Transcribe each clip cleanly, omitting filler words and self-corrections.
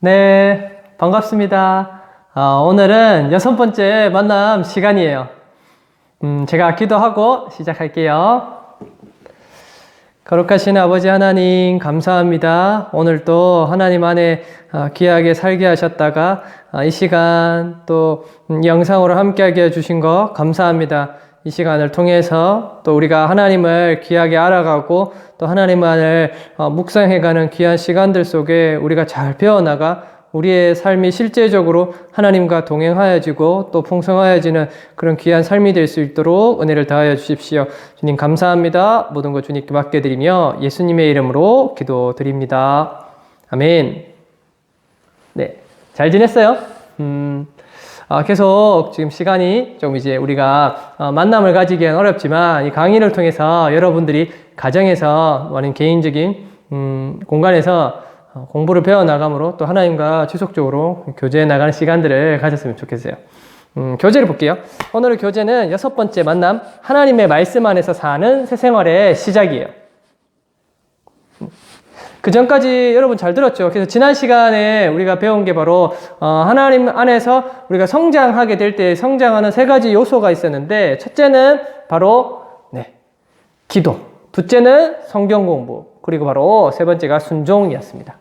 네, 반갑습니다. 오늘은 6번째 만남 시간이에요. 제가 기도하고 시작할게요. 거룩하신 아버지 하나님, 감사합니다. 오늘도 하나님 안에 귀하게 살게 하셨다가 이 시간 또 영상으로 함께하게 해주신 거 감사합니다. 이 시간을 통해서 또 우리가 하나님을 귀하게 알아가고 또 하나님만을 묵상해가는 귀한 시간들 속에 우리가 잘 배워나가 우리의 삶이 실제적으로 하나님과 동행하여지고 또 풍성하여지는 그런 귀한 삶이 될 수 있도록 은혜를 다하여 주십시오. 주님 감사합니다. 모든 것 주님께 맡겨드리며 예수님의 이름으로 기도드립니다. 아멘. 네, 잘 지냈어요? 계속 지금 시간이 좀 이제 우리가 만남을 가지기엔 어렵지만 이 강의를 통해서 여러분들이 가정에서 아닌 개인적인 공간에서 공부를 배워나감으로 또 하나님과 지속적으로 교제해 나가는 시간들을 가졌으면 좋겠어요. 교재를 볼게요. 오늘의 교재는 6번째 만남, 하나님의 말씀 안에서 사는 새 생활의 시작이에요. 그 전까지 여러분 잘 들었죠? 그래서 지난 시간에 우리가 배운 게 바로 하나님 안에서 우리가 성장하게 될 때 성장하는 3가지 요소가 있었는데, 첫째는 바로 기도, 둘째는 성경 공부, 그리고 바로 3번째가 순종이었습니다.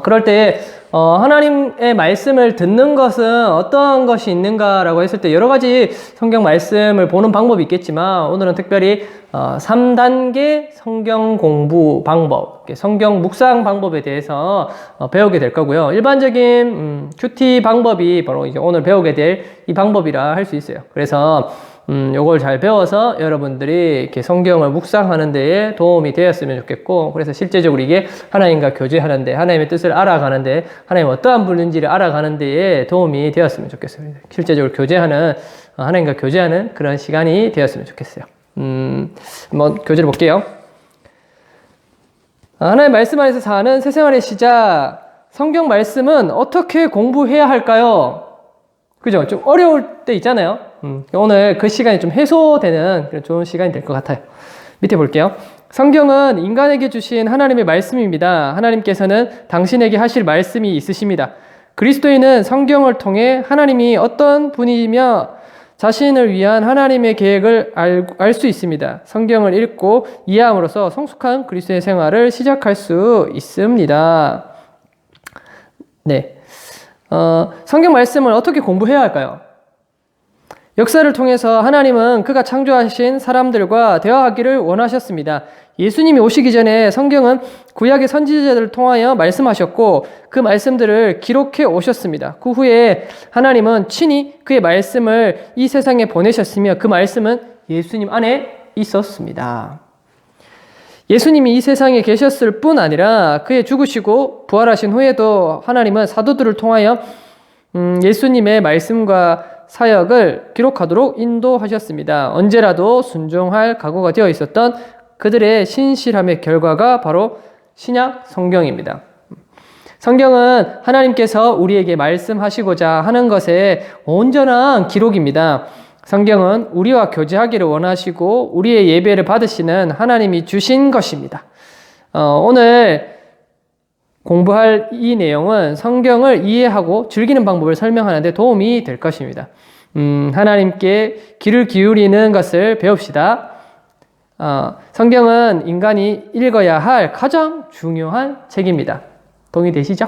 그럴 때 하나님의 말씀을 듣는 것은 어떤 것이 있는가라고 했을 때 여러 가지 성경 말씀을 보는 방법이 있겠지만, 오늘은 특별히 3단계 성경 공부 방법, 성경 묵상 방법에 대해서 배우게 될 거고요. 일반적인 큐티 방법이 바로 이제 오늘 배우게 될 이 방법이라 할 수 있어요. 그래서 요걸 잘 배워서 여러분들이 이렇게 성경을 묵상하는 데에 도움이 되었으면 좋겠고, 그래서 실제적으로 이게 하나님과 교제하는데, 하나님의 뜻을 알아가는데, 하나님 어떠한 분인지를 알아가는 데에 도움이 되었으면 좋겠어요. 실제적으로 교제하는, 하나님과 교제하는 그런 시간이 되었으면 좋겠어요. 한번 교재를 볼게요. 하나님의 말씀 안에서 사는 새 생활의 시작. 성경 말씀은 어떻게 공부해야 할까요? 그죠? 좀 어려울 때 있잖아요. 오늘 그 시간이 좀 해소되는 그런 좋은 시간이 될 것 같아요. 밑에 볼게요. 성경은 인간에게 주신 하나님의 말씀입니다. 하나님께서는 당신에게 하실 말씀이 있으십니다. 그리스도인은 성경을 통해 하나님이 어떤 분이며 자신을 위한 하나님의 계획을 알 수 있습니다. 성경을 읽고 이해함으로써 성숙한 그리스도의 생활을 시작할 수 있습니다. 네. 성경 말씀을 어떻게 공부해야 할까요? 역사를 통해서 하나님은 그가 창조하신 사람들과 대화하기를 원하셨습니다. 예수님이 오시기 전에 성경은 구약의 선지자들을 통하여 말씀하셨고 그 말씀들을 기록해 오셨습니다. 그 후에 하나님은 친히 그의 말씀을 이 세상에 보내셨으며 그 말씀은 예수님 안에 있었습니다. 예수님이 이 세상에 계셨을 뿐 아니라 그의 죽으시고 부활하신 후에도 하나님은 사도들을 통하여 예수님의 말씀과 사역을 기록하도록 인도하셨습니다. 언제라도 순종할 각오가 되어 있었던 그들의 신실함의 결과가 바로 신약 성경입니다. 성경은 하나님께서 우리에게 말씀하시고자 하는 것의 온전한 기록입니다. 성경은 우리와 교제하기를 원하시고 우리의 예배를 받으시는 하나님이 주신 것입니다. 오늘 공부할 이 내용은 성경을 이해하고 즐기는 방법을 설명하는 데 도움이 될 것입니다. 하나님께 귀를 기울이는 것을 배웁시다. 성경은 인간이 읽어야 할 가장 중요한 책입니다. 동의되시죠?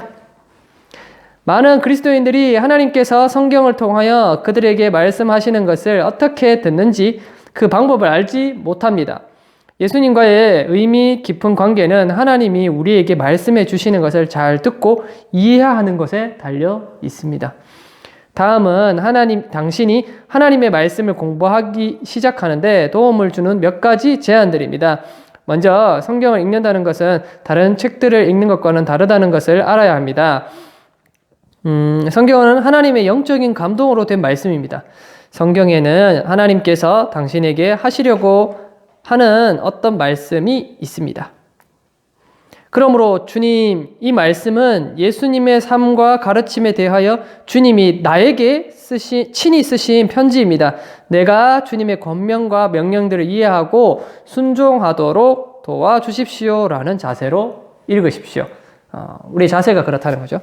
많은 그리스도인들이 하나님께서 성경을 통하여 그들에게 말씀하시는 것을 어떻게 듣는지 그 방법을 알지 못합니다. 예수님과의 의미 깊은 관계는 하나님이 우리에게 말씀해 주시는 것을 잘 듣고 이해하는 것에 달려 있습니다. 다음은 당신이 하나님의 말씀을 공부하기 시작하는데 도움을 주는 몇 가지 제안들입니다. 먼저 성경을 읽는다는 것은 다른 책들을 읽는 것과는 다르다는 것을 알아야 합니다. 성경은 하나님의 영적인 감동으로 된 말씀입니다. 성경에는 하나님께서 당신에게 하시려고 하는 어떤 말씀이 있습니다. 그러므로 주님, 이 말씀은 예수님의 삶과 가르침에 대하여 주님이 나에게 친히 쓰신 편지입니다. 내가 주님의 권명과 명령들을 이해하고 순종하도록 도와주십시오라는 자세로 읽으십시오. 우리 자세가 그렇다는 거죠.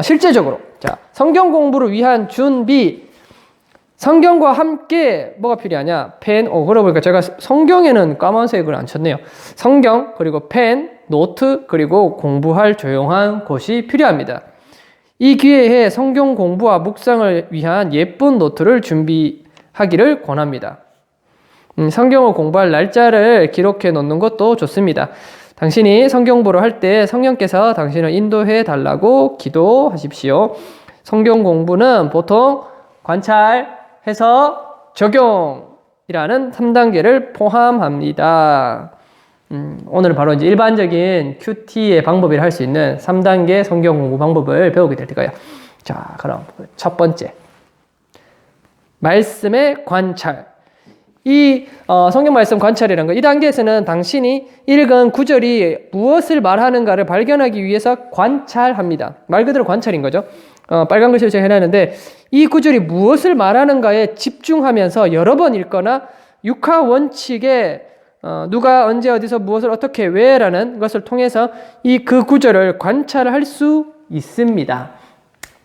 실제적으로 자, 성경 공부를 위한 준비. 성경과 함께 뭐가 필요하냐? 펜. 그러고 보니까 제가 성경에는 까만색을 안 쳤네요. 성경, 그리고 펜, 노트, 그리고 공부할 조용한 곳이 필요합니다. 이 기회에 성경 공부와 묵상을 위한 예쁜 노트를 준비하기를 권합니다. 성경을 공부할 날짜를 기록해 놓는 것도 좋습니다. 당신이 성경 보러 할 때 성령께서 당신을 인도해 달라고 기도하십시오. 성경 공부는 보통 관찰, 해석, 적용이라는 3단계를 포함합니다. 오늘 바로 이제 일반적인 QT의 방법이라 할 수 있는 3단계 성경 공부 방법을 배우게 될 거예요. 자, 그럼 첫 번째. 말씀의 관찰. 이 성경 말씀 관찰이라는 거, 이 단계에서는 당신이 읽은 구절이 무엇을 말하는가를 발견하기 위해서 관찰합니다. 말 그대로 관찰인 거죠. 빨간 글씨로 제가 해놨는데 이 구절이 무엇을 말하는가에 집중하면서 여러 번 읽거나 육하 원칙에 누가 언제 어디서 무엇을 어떻게 왜라는 것을 통해서 그 구절을 관찰할 수 있습니다.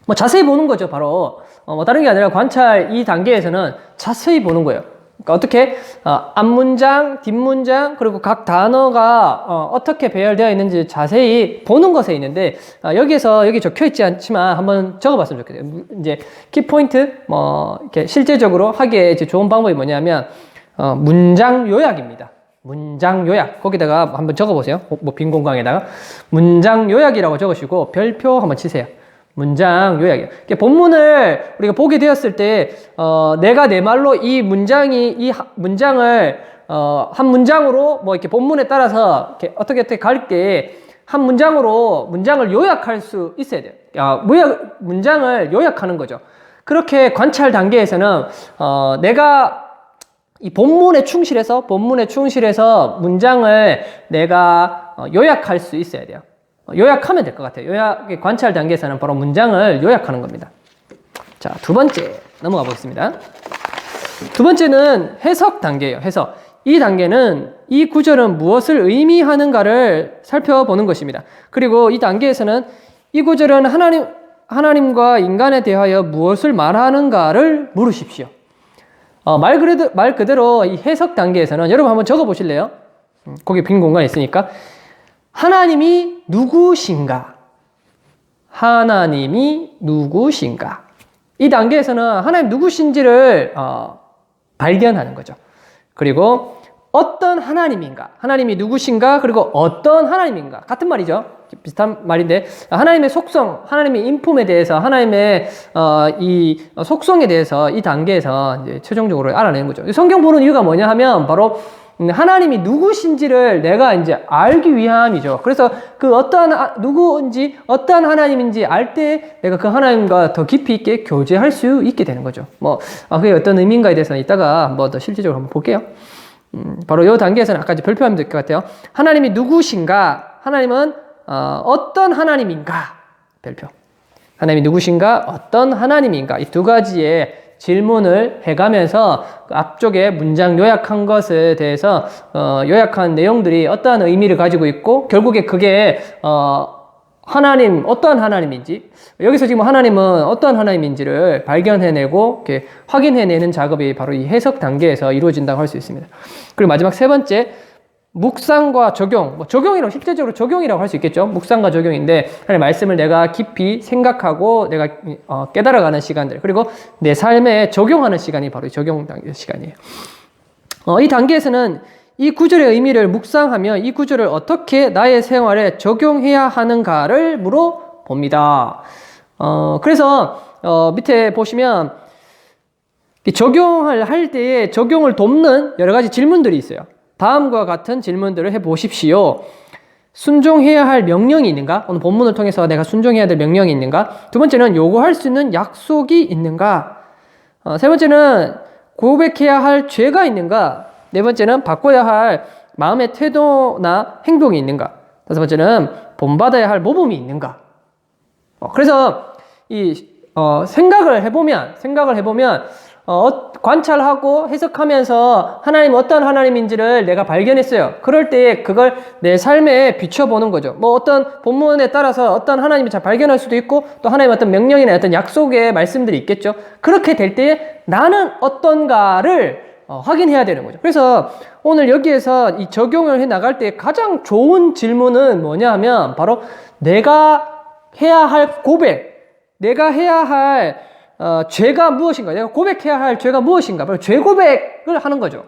뭐 자세히 보는 거죠. 바로 다른 게 아니라 관찰 이 단계에서는 자세히 보는 거예요. 그러니까 어떻게 앞문장, 뒷문장, 그리고 각 단어가 어떻게 배열되어 있는지 자세히 보는 것에 있는데 여기에서 여기 적혀 있지 않지만 한번 적어봤으면 좋겠어요. 이제 키포인트 이렇게 실제적으로 하기에 이제 좋은 방법이 뭐냐면 문장 요약입니다. 문장 요약. 거기다가 한번 적어보세요. 뭐 빈 공간에다가 문장 요약이라고 적으시고 별표 한번 치세요. 문장 요약이에요. 본문을 우리가 보게 되었을 때 내가 내 말로 이 문장을 한 문장으로 뭐 이렇게 본문에 따라서 이렇게 어떻게 갈 때 한 문장으로 문장을 요약할 수 있어야 돼요. 문장을 요약하는 거죠. 그렇게 관찰 단계에서는 내가 이 본문에 충실해서 문장을 내가 요약할 수 있어야 돼요. 요약하면 될 것 같아요. 관찰 단계에서는 바로 문장을 요약하는 겁니다. 자, 두 번째 넘어가 보겠습니다. 두 번째는 해석 단계예요. 해석. 이 단계는 이 구절은 무엇을 의미하는가를 살펴보는 것입니다. 그리고 이 단계에서는 이 구절은 하나님과 인간에 대하여 무엇을 말하는가를 물으십시오. 말 그대로 이 해석 단계에서는 여러분 한번 적어 보실래요? 거기 빈 공간이 있으니까. 하나님이 누구신가? 하나님이 누구신가? 이 단계에서는 하나님 누구신지를 발견하는 거죠. 그리고 어떤 하나님인가? 하나님이 누구신가? 그리고 어떤 하나님인가? 같은 말이죠. 비슷한 말인데 하나님의 속성, 하나님의 인품에 대해서 하나님의 이 속성에 대해서 이 단계에서 이제 최종적으로 알아내는 거죠. 성경 보는 이유가 뭐냐 하면 바로 하나님이 누구신지를 내가 이제 알기 위함이죠. 그래서 그 누구인지, 어떠한 하나님인지 알 때 내가 그 하나님과 더 깊이 있게 교제할 수 있게 되는 거죠. 그게 어떤 의미인가에 대해서는 이따가 한번 더 실질적으로 한번 볼게요. 바로 이 단계에서는 아까 이제 별표하면 될 것 같아요. 하나님이 누구신가? 하나님은 어떤 하나님인가? 별표. 하나님이 누구신가? 어떤 하나님인가? 이 두 가지의 질문을 해가면서 앞쪽에 문장 요약한 것에 대해서 요약한 내용들이 어떠한 의미를 가지고 있고 결국에 그게 어떠한 하나님인지 여기서 지금 하나님은 어떠한 하나님인지를 발견해내고 이렇게 확인해내는 작업이 바로 이 해석 단계에서 이루어진다고 할 수 있습니다. 그리고 마지막 세 번째 묵상과 적용, 실제적으로 적용이라고 할 수 있겠죠. 묵상과 적용인데 하나님의 말씀을 내가 깊이 생각하고 내가 깨달아가는 시간들, 그리고 내 삶에 적용하는 시간이 바로 적용 단계 시간이에요. 이 단계에서는 이 구절의 의미를 묵상하며 이 구절을 어떻게 나의 생활에 적용해야 하는가를 물어봅니다. 그래서 밑에 보시면 적용을 할 때에 적용을 돕는 여러 가지 질문들이 있어요. 다음과 같은 질문들을 해보십시오. 순종해야 할 명령이 있는가? 오늘 본문을 통해서 내가 순종해야 될 명령이 있는가? 두 번째는 요구할 수 있는 약속이 있는가? 세 번째는 고백해야 할 죄가 있는가? 네 번째는 바꿔야 할 마음의 태도나 행동이 있는가? 다섯 번째는 본받아야 할 모범이 있는가? 그래서 생각을 해보면 관찰하고 해석하면서 하나님 어떤 하나님인지를 내가 발견했어요. 그럴 때 그걸 내 삶에 비춰보는 거죠. 뭐 어떤 본문에 따라서 어떤 하나님을 잘 발견할 수도 있고 또 하나님의 어떤 명령이나 어떤 약속의 말씀들이 있겠죠. 그렇게 될 때에 나는 어떤가를 확인해야 되는 거죠. 그래서 오늘 여기에서 이 적용을 해 나갈 때 가장 좋은 질문은 뭐냐 하면 바로 내가 해야 할 고백, 내가 해야 할 죄가 무엇인가? 내가 고백해야 할 죄가 무엇인가? 바로 죄 고백을 하는 거죠.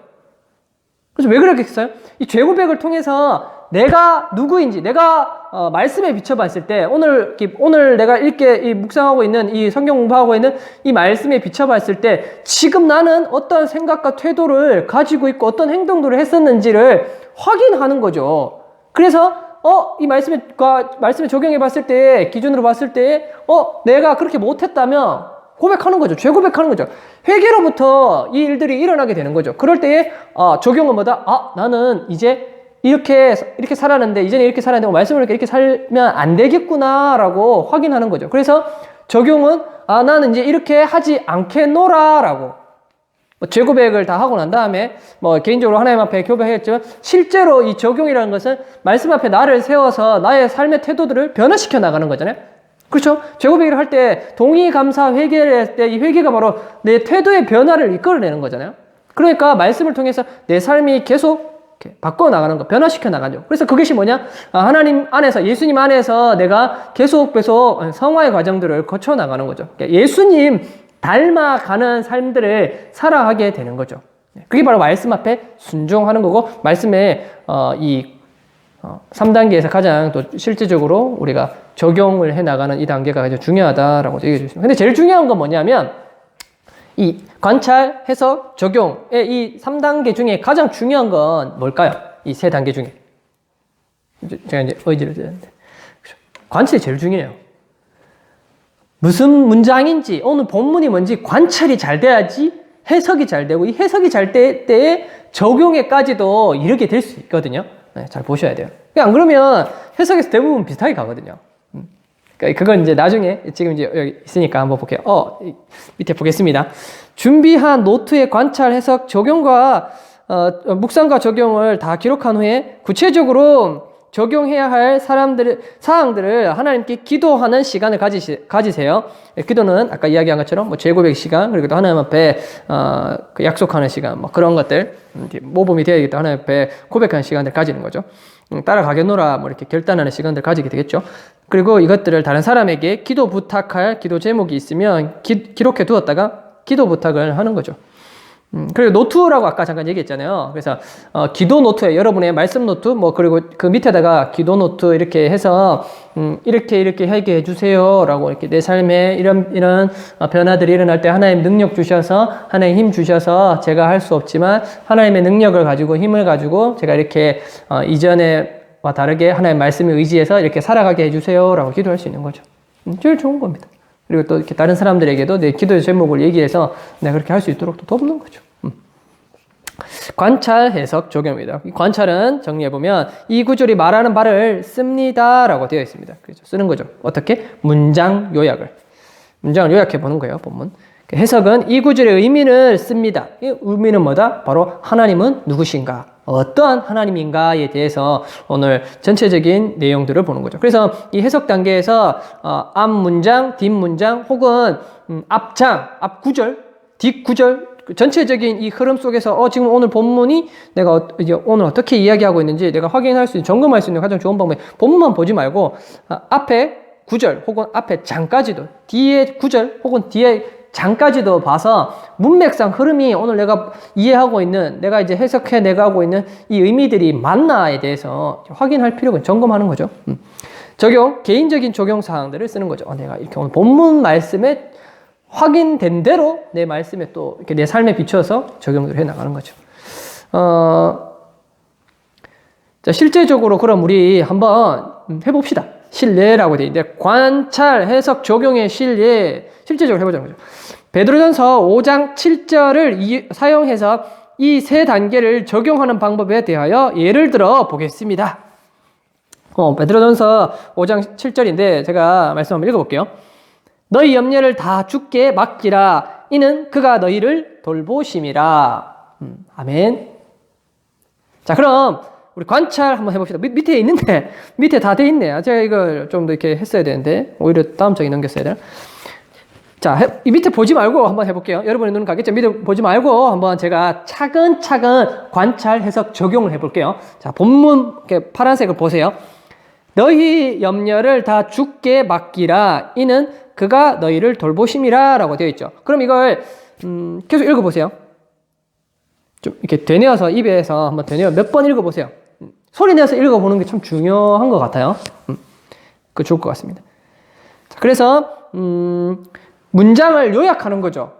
그래서 왜 그렇겠어요? 이 죄 고백을 통해서 내가 누구인지, 내가 말씀에 비춰봤을 때 오늘 내가 이 묵상하고 있는 이 성경 공부하고 있는 이 말씀에 비춰봤을 때 지금 나는 어떤 생각과 태도를 가지고 있고 어떤 행동들을 했었는지를 확인하는 거죠. 그래서 이 말씀에 적용해 봤을 때 기준으로 봤을 때 내가 그렇게 못했다면 고백하는 거죠. 죄 고백하는 거죠. 회개로부터 이 일들이 일어나게 되는 거죠. 그럴 때에 적용은 뭐다? 나는 이제 이렇게 살았는데 이전에 이렇게 살았는데 말씀을 이렇게 살면 안 되겠구나라고 확인하는 거죠. 그래서 적용은 나는 이제 이렇게 하지 않겠노라라고 죄 고백을 다 하고 난 다음에 개인적으로 하나님 앞에 교배했지만 실제로 이 적용이라는 것은 말씀 앞에 나를 세워서 나의 삶의 태도들을 변화시켜 나가는 거잖아요. 그렇죠? 죄 고백을 할 때 동의, 감사, 회개를 할 때 이 회개가 바로 내 태도의 변화를 이끌어내는 거잖아요. 그러니까 말씀을 통해서 내 삶이 계속 바꿔 나가는 거, 변화시켜 나가죠. 그래서 그것이 뭐냐? 하나님 안에서, 예수님 안에서 내가 계속 성화의 과정들을 거쳐 나가는 거죠. 그러니까 예수님 닮아가는 삶들을 살아가게 되는 거죠. 그게 바로 말씀 앞에 순종하는 거고, 말씀의 3단계에서 가장 또 실질적으로 우리가 적용을 해 나가는 이 단계가 가장 중요하다라고 얘기해 주셨습니다. 근데 제일 중요한 건 뭐냐면 이 관찰, 해석, 적용의 이 3단계 중에 가장 중요한 건 뭘까요? 이 3단계 중에. 제가 이제 의지를 드렸는데. 관찰이 제일 중요해요. 무슨 문장인지, 오늘 본문이 뭔지 관찰이 잘 돼야지 해석이 잘 되고, 이 해석이 잘 될 때에 적용에까지도 이르게 될 수 있거든요. 네, 잘 보셔야 돼요. 안 그러면 해석에서 대부분 비슷하게 가거든요. 그건 이제 나중에 지금 이제 여기 있으니까 한번 볼게요. 밑에 보겠습니다. 준비한 노트의 관찰, 해석, 적용과 묵상과 적용을 다 기록한 후에 구체적으로 적용해야 할 사항들을 하나님께 기도하는 시간을 가지세요. 기도는 아까 이야기한 것처럼 죄 고백 시간, 그리고 또 하나님 앞에 약속하는 시간, 그런 것들 모범이 되어야겠다. 하나님 앞에 고백하는 시간들 가지는 거죠. 따라가겠노라 이렇게 결단하는 시간들 가지게 되겠죠. 그리고 이것들을 다른 사람에게 기도 부탁할 기도 제목이 있으면 기록해 두었다가 기도 부탁을 하는 거죠. 그리고 노트라고 아까 잠깐 얘기했잖아요. 그래서 기도 노트에 여러분의 말씀 노트 그리고 그 밑에다가 기도 노트 이렇게 해서 이렇게 회개해 주세요라고 이렇게 내 삶에 이런 변화들이 일어날 때 하나님 능력 주셔서 하나님 힘 주셔서 제가 할 수 없지만 하나님의 능력을 가지고 힘을 가지고 제가 이렇게 이전에와 다르게 하나님 말씀에 의지해서 이렇게 살아가게 해 주세요라고 기도할 수 있는 거죠. 제일 좋은 겁니다. 그리고 또 이렇게 다른 사람들에게도 내 기도의 제목을 얘기해서 내가 그렇게 할 수 있도록 또 돕는 거죠. 관찰, 해석, 적용입니다. 이 관찰은 정리해보면 이 구절이 말하는 바를 씁니다 라고 되어 있습니다. 그렇죠? 쓰는 거죠. 어떻게? 문장을 요약해보는 거예요. 본문. 해석은 이 구절의 의미를 씁니다. 이 의미는 뭐다? 바로 하나님은 누구신가? 어떠한 하나님인가에 대해서 오늘 전체적인 내용들을 보는 거죠. 그래서 이 해석 단계에서 앞 문장, 뒷 문장 혹은 앞장, 앞 구절, 뒷 구절 전체적인 이 흐름 속에서 지금 오늘 본문이 내가 이제 오늘 어떻게 이야기하고 있는지 내가 확인할 수 있는, 점검할 수 있는 가장 좋은 방법이 본문만 보지 말고 앞에 구절 혹은 앞에 장까지도, 뒤에 구절 혹은 뒤에 장까지도 봐서 문맥상 흐름이 오늘 내가 이해하고 있는, 내가 이제 해석해 내가고 있는 이 의미들이 맞나에 대해서 확인할 필요가, 점검하는 거죠. 적용, 개인적인 적용 사항들을 쓰는 거죠. 내가 이렇게 오늘 본문 말씀에 확인된 대로 내 말씀에 또 이렇게 내 삶에 비춰서 적용을 해 나가는 거죠. 자, 실제적으로 그럼 우리 한번 해봅시다. 신뢰라고 되어 있는데 관찰, 해석, 적용의 신뢰 실제적으로 해보자는 거죠. 베드로전서 5장 7절을 사용해서 이 3단계를 적용하는 방법에 대하여 예를 들어 보겠습니다. 베드로전서 5장 7절인데 제가 말씀 한번 읽어볼게요. 너희 염려를 다 주께 맡기라. 이는 그가 너희를 돌보심이라. 아멘. 자, 그럼 우리 관찰 한번 해봅시다. 밑에 있는데, 밑에 다 돼 있네. 제가 이걸 좀 더 이렇게 했어야 되는데, 오히려 다음 장에 넘겼어야 되나? 자, 이 밑에 보지 말고 한번 해볼게요. 여러분의 눈은 가겠죠? 밑에 보지 말고 한번 제가 차근차근 관찰, 해석, 적용을 해볼게요. 자, 본문, 이렇게 파란색을 보세요. 너희 염려를 다 주께 맡기라. 이는 그가 너희를 돌보심이라. 라고 되어 있죠. 그럼 이걸, 계속 읽어보세요. 좀 이렇게 되뇌어서, 입에서 한번 되뇌어 몇 번 읽어보세요. 소리 내서 읽어보는 게 참 중요한 것 같아요. 그 좋을 것 같습니다. 자, 그래서, 문장을 요약하는 거죠.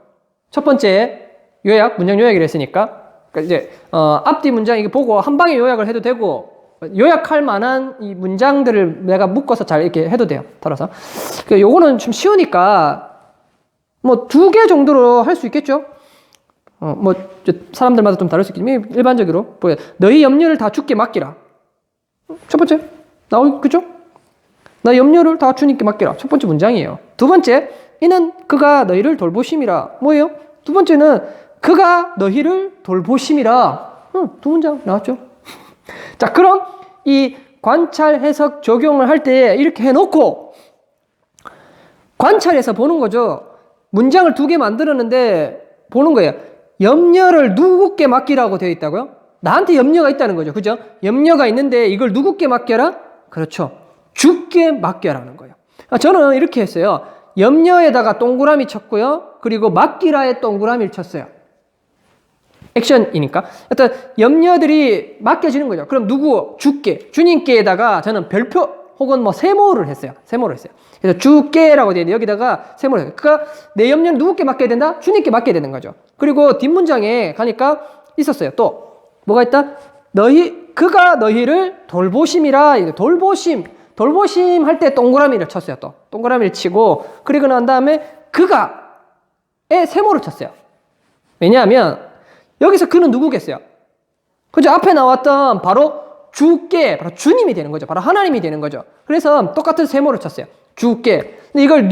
첫 번째 요약, 문장 요약이라 했으니까. 그러니까 이제 앞뒤 문장 이게 보고 한 방에 요약을 해도 되고 요약할 만한 이 문장들을 내가 묶어서 잘 이렇게 해도 돼요. 따라서. 그러니까 요거는 좀 쉬우니까 뭐 2개 정도로 할 수 있겠죠. 뭐 사람들마다 좀 다를 수 있겠지만 일반적으로 너희 염려를 다 주께 맡기라. 첫 번째 그죠? 나 염려를 다 주님께 맡기라. 첫 번째 문장이에요. 두 번째 이는 그가 너희를 돌보심이라. 뭐예요? 두 번째는 그가 너희를 돌보심이라. 두 문장 나왔죠? 자, 그럼 이 관찰, 해석, 적용을 할 때 이렇게 해놓고 관찰해서 보는 거죠. 문장을 2개 만들었는데 보는 거예요. 염려를 누구께 맡기라고 되어 있다고요? 나한테 염려가 있다는 거죠. 그죠? 염려가 있는데 이걸 누구께 맡겨라? 그렇죠. 주께 맡겨라는 거예요. 저는 이렇게 했어요. 염려에다가 동그라미 쳤고요. 그리고 맡기라에 동그라미를 쳤어요. 액션이니까. 일단 염려들이 맡겨지는 거죠. 그럼 누구? 주께. 주님께에다가 저는 별표 혹은 뭐 세모를 했어요. 그래서 주께라고 되어 있는데 여기다가 세모를 했어요. 그러니까 내 염려는 누구께 맡겨야 된다? 주님께 맡겨야 되는 거죠. 그리고 뒷문장에 가니까 있었어요. 또 뭐가 있다? 그가 너희를 돌보심이라. 돌보심 할 때 동그라미를 쳤어요. 또 동그라미를 치고 그리고 난 다음에 그가에 세모를 쳤어요. 왜냐하면 여기서 그는 누구겠어요? 그죠? 앞에 나왔던 바로 주께, 바로 주님이 되는 거죠. 바로 하나님이 되는 거죠. 그래서 똑같은 세모를 쳤어요. 주께. 근데 이걸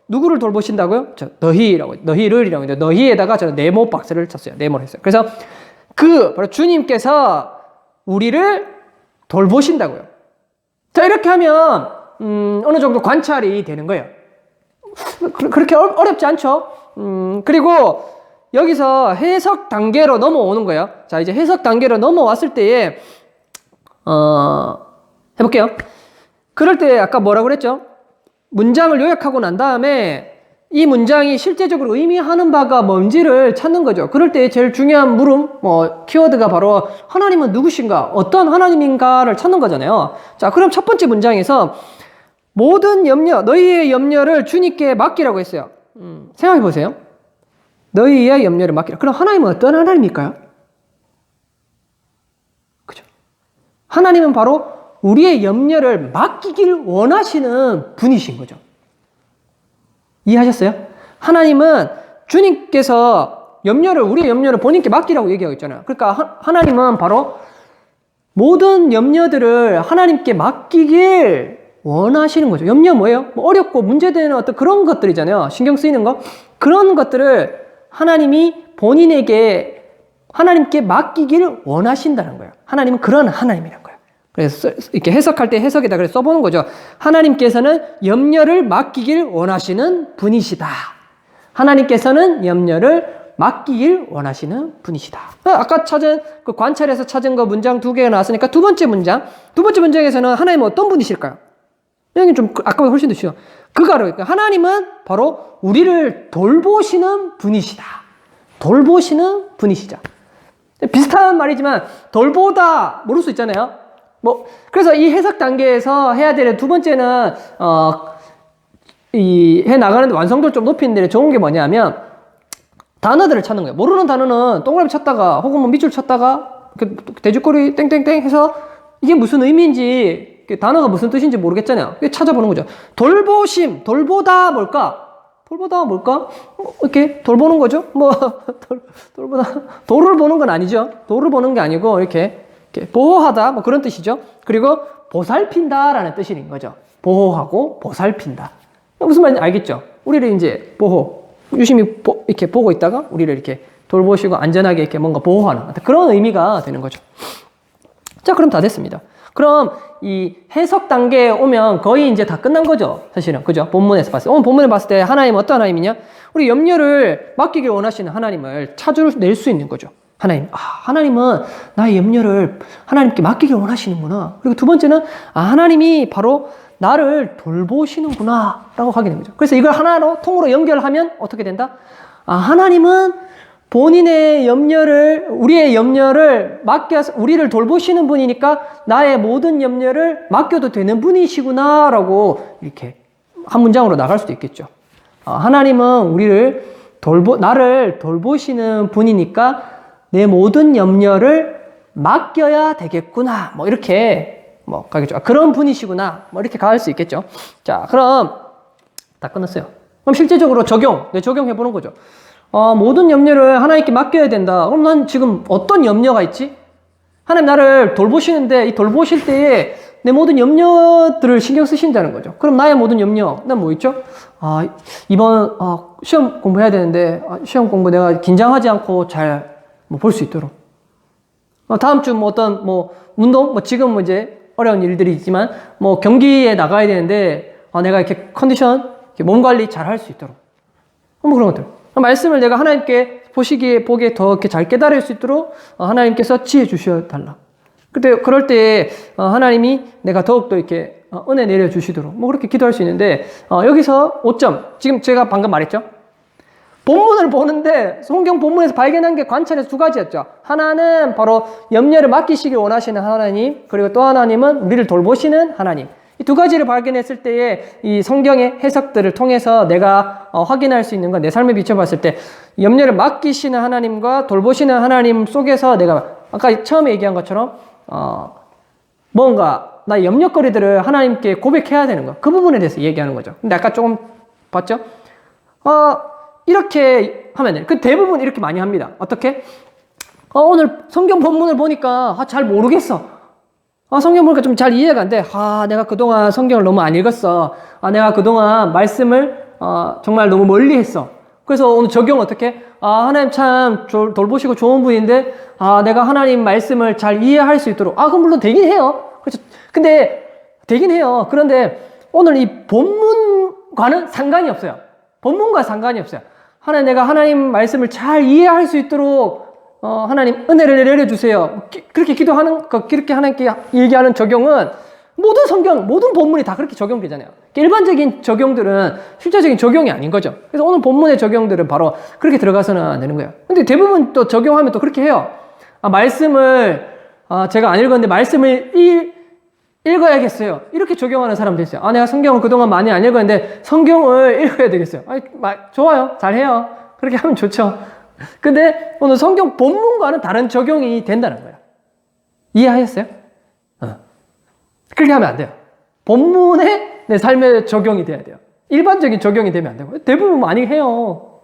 누구를 돌보신다고요? 너희를이라고 했는데 너희에다가 저는 네모 박스를 쳤어요. 네모를 했어요. 그래서 바로 주님께서 우리를 돌보신다고요. 자, 이렇게 하면 어느 정도 관찰이 되는 거예요. 그렇게 어렵지 않죠? 그리고 여기서 해석 단계로 넘어오는 거예요. 자, 이제 해석 단계로 넘어왔을 때에 해볼게요. 그럴 때 아까 뭐라고 그랬죠? 문장을 요약하고 난 다음에 이 문장이 실제적으로 의미하는 바가 뭔지를 찾는 거죠. 그럴 때 제일 중요한 키워드가 바로 하나님은 누구신가, 어떤 하나님인가를 찾는 거잖아요. 자, 그럼 첫 번째 문장에서 모든 너희의 염려를 주님께 맡기라고 했어요. 생각해 보세요. 너희의 염려를 맡기라. 그럼 하나님은 어떤 하나님일까요? 그죠? 하나님은 바로 우리의 염려를 맡기길 원하시는 분이신 거죠. 이해하셨어요? 하나님은 주님께서 우리의 염려를 본인께 맡기라고 얘기하고 있잖아요. 그러니까 하나님은 바로 모든 염려들을 하나님께 맡기길 원하시는 거죠. 염려 뭐예요? 어렵고 문제되는 어떤 그런 것들이잖아요. 신경 쓰이는 거. 그런 것들을 하나님이 하나님께 맡기길 원하신다는 거예요. 하나님은 그런 하나님이라는 거예요. 그래서 이렇게 해석할 때 해석에다 그래서 써보는 거죠. 하나님께서는 염려를 맡기길 원하시는 분이시다. 하나님께서는 염려를 맡기길 원하시는 분이시다. 아까 그 관찰에서 찾은 거 문장 2개가 나왔으니까 두 번째 문장에서는 하나님은 어떤 분이실까요? 여기 좀 아까보다 훨씬 더 쉬워. 그러니까 하나님은 바로 우리를 돌보시는 분이시다. 돌보시는 분이시자. 비슷한 말이지만 돌보다 모를 수 있잖아요. 그래서 이 해석 단계에서 해야 되는 두 번째는 해 나가는데 완성도를 좀 높이는 데 좋은 게 뭐냐면 단어들을 찾는 거예요. 모르는 단어는 동그라미 쳤다가 혹은 밑줄 쳤다가 돼지꼬리 땡땡땡 해서 이게 무슨 의미인지 단어가 무슨 뜻인지 모르겠잖아요. 찾아보는 거죠. 돌보심, 돌보다 뭘까? 이렇게 돌보는 거죠. 돌을 보는 건 아니죠. 돌을 보는 게 아니고 이렇게 보호하다 그런 뜻이죠. 그리고 보살핀다라는 뜻인 거죠. 보호하고 보살핀다. 무슨 말인지 알겠죠? 우리를 이제 보호, 유심히 이렇게 보고 있다가 우리를 이렇게 돌보시고 안전하게 이렇게 뭔가 보호하는 그런 의미가 되는 거죠. 자, 그럼 다 됐습니다. 그럼 이 해석 단계에 오면 거의 이제 다 끝난 거죠. 사실은. 그죠? 본문에서 봤을 때. 오늘 본문에 봤을 때 하나님은 어떤 하나님이냐? 우리 염려를 맡기길 원하시는 하나님을 찾아낼 수 있는 거죠. 하나님. 하나님은 나의 염려를 하나님께 맡기길 원하시는구나. 그리고 두 번째는, 하나님이 바로 나를 돌보시는구나. 라고 하게 됩니다. 그래서 이걸 하나로, 통으로 연결하면 어떻게 된다? 하나님은 본인의 염려를, 우리의 염려를 맡겨서, 우리를 돌보시는 분이니까 나의 모든 염려를 맡겨도 되는 분이시구나. 라고 이렇게 한 문장으로 나갈 수도 있겠죠. 하나님은 나를 돌보시는 분이니까 내 모든 염려를 맡겨야 되겠구나. 뭐 이렇게 가겠죠. 그런 분이시구나. 뭐 이렇게 갈 수 있겠죠. 자, 그럼 다 끝났어요. 그럼 실제적으로 적용해 보는 거죠. 모든 염려를 하나님께 맡겨야 된다. 그럼 난 지금 어떤 염려가 있지? 하나님 나를 돌보시는데 이 돌보실 때에 내 모든 염려들을 신경 쓰신다는 거죠. 그럼 나의 모든 염려, 난 뭐 있죠? 이번 시험 공부해야 되는데 시험 공부 내가 긴장하지 않고 잘 볼 수 있도록. 다음 주 어떤 운동, 지금 이제 어려운 일들이 있지만 경기에 나가야 되는데 내가 이렇게 컨디션, 이렇게 몸 관리 잘 할 수 있도록. 그런 것들. 말씀을 내가 하나님께 보기에 더 이렇게 잘 깨달을 수 있도록 하나님께서 지혜 주셔 달라. 그럴 때 하나님이 내가 더욱더 이렇게 은혜 내려 주시도록 그렇게 기도할 수 있는데, 여기서 5점. 지금 제가 방금 말했죠. 본문을 보는데 성경 본문에서 발견한 게 관찰에서 두 가지였죠. 하나는 바로 염려를 맡기시길 원하시는 하나님, 그리고 또 하나님은 우리를 돌보시는 하나님. 이 두 가지를 발견했을 때에 이 성경의 해석들을 통해서 내가 확인할 수 있는 건, 내 삶에 비춰봤을 때 염려를 맡기시는 하나님과 돌보시는 하나님 속에서 내가 아까 처음에 얘기한 것처럼 뭔가 나의 염려거리들을 하나님께 고백해야 되는 거, 그 부분에 대해서 얘기하는 거죠. 근데 아까 조금 봤죠? 이렇게 하면 돼요. 대부분 이렇게 많이 합니다. 어떻게? 오늘 성경 본문을 보니까 잘 모르겠어. 성경 보니까 좀 잘 이해가 안 돼. 내가 그동안 성경을 너무 안 읽었어. 내가 그동안 말씀을 정말 너무 멀리 했어. 그래서 오늘 적용 어떻게? 하나님 참 돌보시고 좋은 분인데 내가 하나님 말씀을 잘 이해할 수 있도록. 그럼 물론 되긴 해요. 그렇죠. 근데 되긴 해요. 그런데 오늘 이 본문과는 상관이 없어요. 본문과 상관이 없어요. 내가 하나님 말씀을 잘 이해할 수 있도록 하나님 은혜를 내려주세요. 그렇게 기도하는, 그렇게 하나님께 얘기하는 적용은 모든 성경, 모든 본문이 다 그렇게 적용되잖아요. 일반적인 적용들은 실제적인 적용이 아닌 거죠. 그래서 오늘 본문의 적용들은 바로 그렇게 들어가서는 안 되는 거예요. 근데 대부분 또 적용하면 또 그렇게 해요. 말씀을, 제가 안 읽었는데 말씀을 읽어야겠어요. 이렇게 적용하는 사람도 있어요. 내가 성경을 그동안 많이 안 읽었는데 성경을 읽어야 되겠어요. 좋아요. 잘해요. 그렇게 하면 좋죠. 근데 오늘 성경 본문과는 다른 적용이 된다는 거예요. 이해하셨어요? 그렇게 하면 안 돼요. 본문에 내 삶에 적용이 돼야 돼요. 일반적인 적용이 되면 안 되고. 대부분 많이 해요.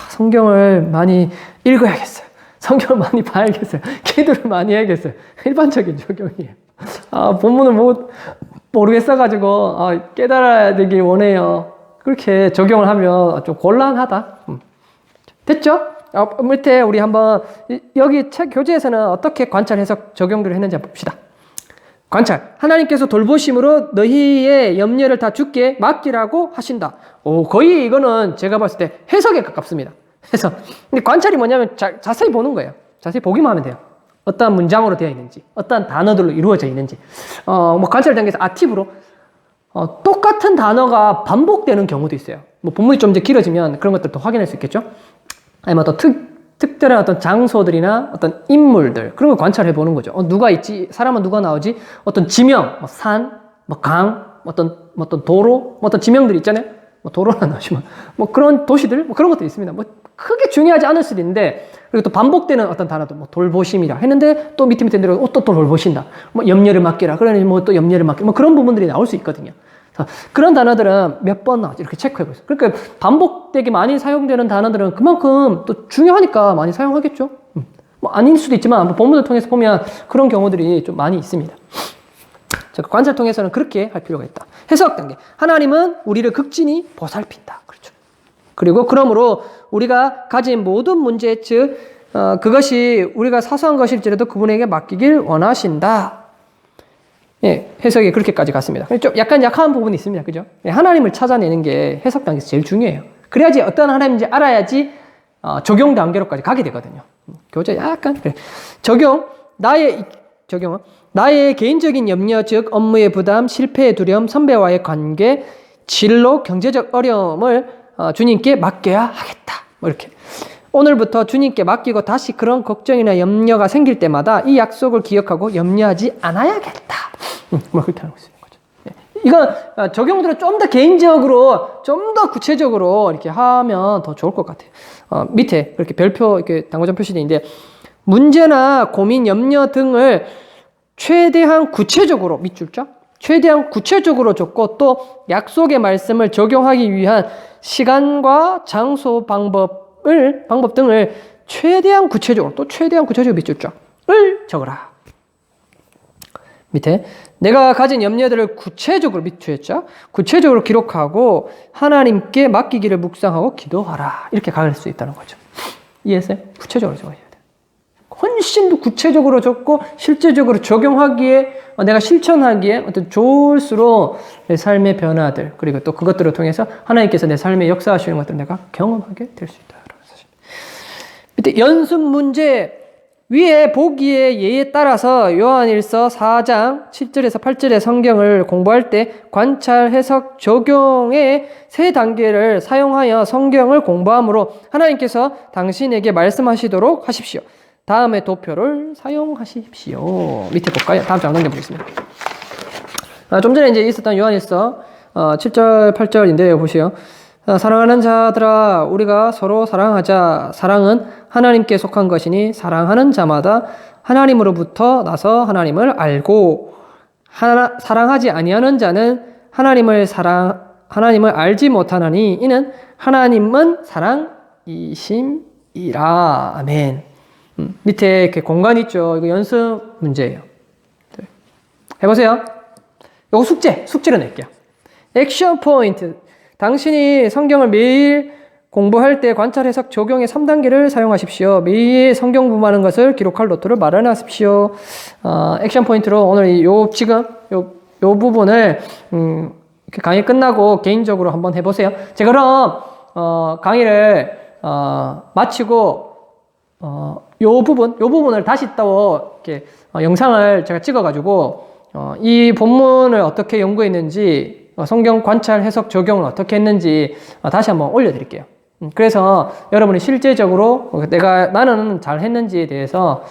성경을 많이 읽어야겠어요. 성경을 많이 봐야겠어요. 기도를 많이 해야겠어요. 일반적인 적용이에요. 본문을 모르겠어가지고 깨달아야 되길 원해요. 그렇게 적용을 하면 좀 곤란하다. 됐죠? 밑에 우리 한번 여기 책 교재에서는 어떻게 관찰, 해석, 적용들을 했는지 한번 봅시다. 관찰. 하나님께서 돌보심으로 너희의 염려를 다 주께 맡기라고 하신다. 거의 이거는 제가 봤을 때 해석에 가깝습니다. 해석. 근데 관찰이 뭐냐면 자세히 보는 거예요. 자세히 보기만 하면 돼요. 어떤 문장으로 되어 있는지, 어떤 단어들로 이루어져 있는지. 관찰 단계에서 팁으로 똑같은 단어가 반복되는 경우도 있어요. 본문이 좀 이제 길어지면 그런 것들도 확인할 수 있겠죠. 아니면 또 특별한 어떤 장소들이나 어떤 인물들, 그런 걸 관찰해 보는 거죠. 누가 있지? 사람은 누가 나오지? 어떤 지명, 산, 강, 어떤 도로, 어떤 지명들이 있잖아요. 도로나 나오시면 그런 도시들, 그런 것들이 있습니다. 크게 중요하지 않을 수도 있는데, 그리고 또 반복되는 어떤 단어도 돌보심이라 했는데 또 밑에 내려가고 또 돌보신다. 염려를 맡기라. 그러니 또 염려를 맡기라. 그런 부분들이 나올 수 있거든요. 그런 단어들은 몇 번 나오지 이렇게 체크해 보세요. 그러니까 반복되게 많이 사용되는 단어들은 그만큼 또 중요하니까 많이 사용하겠죠. 아닐 수도 있지만 본문을 통해서 보면 그런 경우들이 좀 많이 있습니다. 관찰 통해서는 그렇게 할 필요가 있다. 해석 단계. 하나님은 우리를 극진히 보살핀다. 그렇죠. 그리고 그러므로 우리가 가진 모든 문제, 즉 그것이 우리가 사소한 것일지라도 그분에게 맡기길 원하신다. 예, 해석이 그렇게까지 갔습니다. 좀 약간 약한 부분이 있습니다. 그죠? 예, 하나님을 찾아내는 게 해석 단계에서 제일 중요해요. 그래야지 어떤 하나님인지 알아야지 적용 단계로까지 가게 되거든요. 교재 약간 그래. 적용은 나의 개인적인 염려, 즉 업무의 부담, 실패의 두려움, 선배와의 관계, 진로, 경제적 어려움을 주님께 맡겨야 하겠다. 뭐 이렇게. 오늘부터 주님께 맡기고 다시 그런 걱정이나 염려가 생길 때마다 이 약속을 기억하고 염려하지 않아야겠다. 뭐 그렇게 하고 있는 거죠. 이건 적용들은 좀 더 개인적으로, 좀 더 구체적으로 이렇게 하면 더 좋을 것 같아요. 밑에 그렇게 별표, 이렇게 단고점 표시되어 있는데, 문제나 고민, 염려 등을 최대한 구체적으로, 밑줄자, 최대한 구체적으로 적고 또 약속의 말씀을 적용하기 위한 시간과 장소, 방법 등을 최대한 구체적으로, 또 최대한 구체적으로 밑줄자를 적어라. 밑에 내가 가진 염려들을 구체적으로 밑줄자 구체적으로 기록하고 하나님께 맡기기를 묵상하고 기도하라. 이렇게 갈 수 있다는 거죠. 이해했어요? 구체적으로 적어야 돼요. 훨씬 더 구체적으로 적고 실제적으로 적용하기에, 내가 실천하기에 어떤 좋을수록 내 삶의 변화들, 그리고 또 그것들을 통해서 하나님께서 내 삶에 역사하시는 것들을 내가 경험하게 될 수 있다. 밑에 연습 문제, 위에 보기의 예에 따라서 요한일서 4장 7절에서 8절의 성경을 공부할 때 관찰, 해석, 적용의 세 단계를 사용하여 성경을 공부함으로 하나님께서 당신에게 말씀하시도록 하십시오. 다음에 도표를 사용하십시오. 밑에 볼까요? 다음 장 넘겨보겠습니다. 좀 전에 이제 있었던 요한일서 7절, 8절인데요. 보시요. 사랑하는 자들아, 우리가 서로 사랑하자. 사랑은 하나님께 속한 것이니 사랑하는 자마다 하나님으로부터 나서 하나님을 알고, 사랑하지 아니하는 자는 하나님을 알지 못하나니 이는 하나님은 사랑이심이라. 아멘. 밑에 이렇게 공간 있죠. 이거 연습 문제예요. 네. 해보세요. 이거 숙제로 낼게요. 액션 포인트. 당신이 성경을 매일 공부할 때 관찰, 해석, 적용의 3단계를 사용하십시오. 매일 성경 공부하는 것을 기록할 노트를 마련하십시오. 액션 포인트로 오늘 지금 요 부분을 이렇게 강의 끝나고 개인적으로 한번 해보세요. 제가 그럼 강의를 마치고 요 부분을 다시 또 이렇게 영상을 제가 찍어가지고 이 본문을 어떻게 연구했는지, 성경 관찰, 해석, 적용을 어떻게 했는지 다시 한번 올려드릴게요. 그래서 여러분이 실제적으로 나는 잘 했는지에 대해서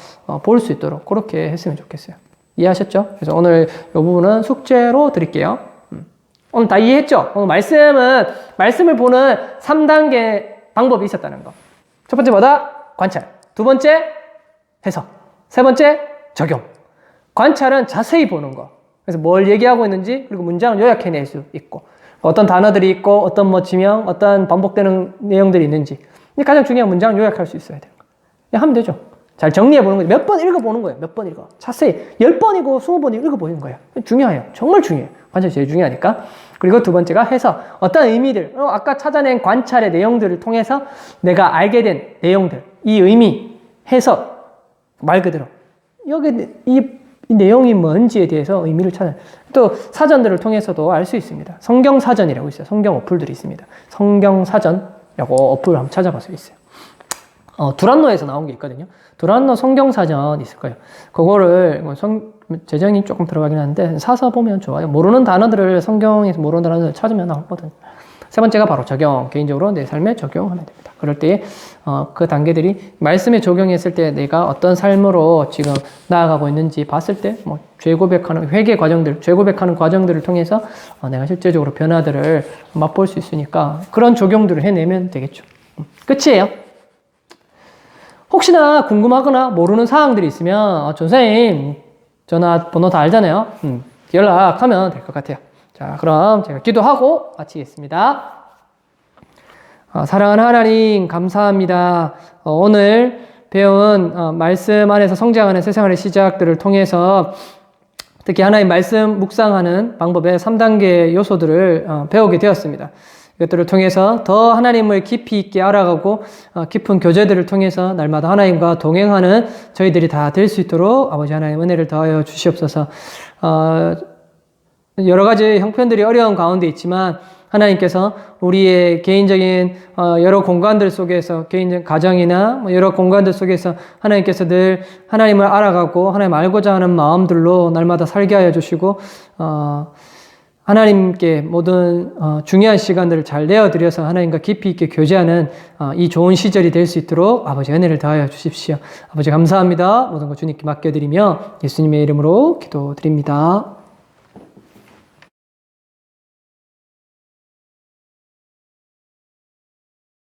볼 수 있도록 그렇게 했으면 좋겠어요. 이해하셨죠? 그래서 오늘 이 부분은 숙제로 드릴게요. 오늘 다 이해했죠? 오늘 말씀을 보는 3단계 방법이 있었다는 거. 첫 번째 뭐다? 관찰. 두 번째 해석. 세 번째 적용. 관찰은 자세히 보는 거. 그래서 뭘 얘기하고 있는지, 그리고 문장을 요약해낼 수 있고, 어떤 단어들이 있고, 어떤 지명, 어떤 반복되는 내용들이 있는지. 근데 가장 중요한 문장을 요약할 수 있어야 돼요. 그냥 하면 되죠. 잘 정리해보는 거죠. 몇 번 읽어보는 거예요. 몇 번 읽어. 자세히 10번이고 20번 읽어보는 거예요. 중요해요. 정말 중요해요. 관찰이 제일 중요하니까. 그리고 두 번째가 해석. 어떤 의미들, 아까 찾아낸 관찰의 내용들을 통해서 내가 알게 된 내용들, 이 의미, 해석, 말 그대로. 여기 이 내용이 뭔지에 대해서 의미를 찾아요. 또 사전들을 통해서도 알 수 있습니다. 성경사전이라고 있어요. 성경 어플들이 있습니다. 성경사전이라고 어플을 한번 찾아볼 수 있어요. 두란노에서 나온 게 있거든요. 두란노 성경사전 있을 거예요. 그거를 재정이 조금 들어가긴 하는데 사서 보면 좋아요. 모르는 단어들을, 성경에서 모르는 단어들을 찾으면 나오거든요. 세 번째가 바로 적용. 개인적으로 내 삶에 적용하면 됩니다. 그럴 때 그 단계들이 말씀에 적용했을 때 내가 어떤 삶으로 지금 나아가고 있는지 봤을 때 죄 고백하는 회개 과정들, 죄 고백하는 과정들을 통해서 내가 실제적으로 변화들을 맛볼 수 있으니까 그런 적용들을 해내면 되겠죠. 끝이에요. 혹시나 궁금하거나 모르는 사항들이 있으면 전사님 전화번호 다 알잖아요. 연락하면 될 것 같아요. 자, 그럼 제가 기도하고 마치겠습니다. 사랑하는 하나님 감사합니다. 오늘 배운 말씀 안에서 성장하는 세상의 시작들을 통해서 특히 하나님 말씀 묵상하는 방법의 3단계 요소들을 배우게 되었습니다. 이것들을 통해서 더 하나님을 깊이 있게 알아가고 깊은 교제들을 통해서 날마다 하나님과 동행하는 저희들이 다 될 수 있도록 아버지 하나님 은혜를 더하여 주시옵소서. 여러 가지 형편들이 어려운 가운데 있지만 하나님께서 우리의 개인적인 여러 공간들 속에서 개인적 가정이나 여러 공간들 속에서 하나님께서 늘 하나님을 알아가고 하나님 알고자 하는 마음들로 날마다 살게 하여 주시고 하나님께 모든 중요한 시간들을 잘 내어드려서 하나님과 깊이 있게 교제하는 이 좋은 시절이 될 수 있도록 아버지 은혜를 더하여 주십시오. 아버지 감사합니다. 모든 것 주님께 맡겨드리며 예수님의 이름으로 기도드립니다.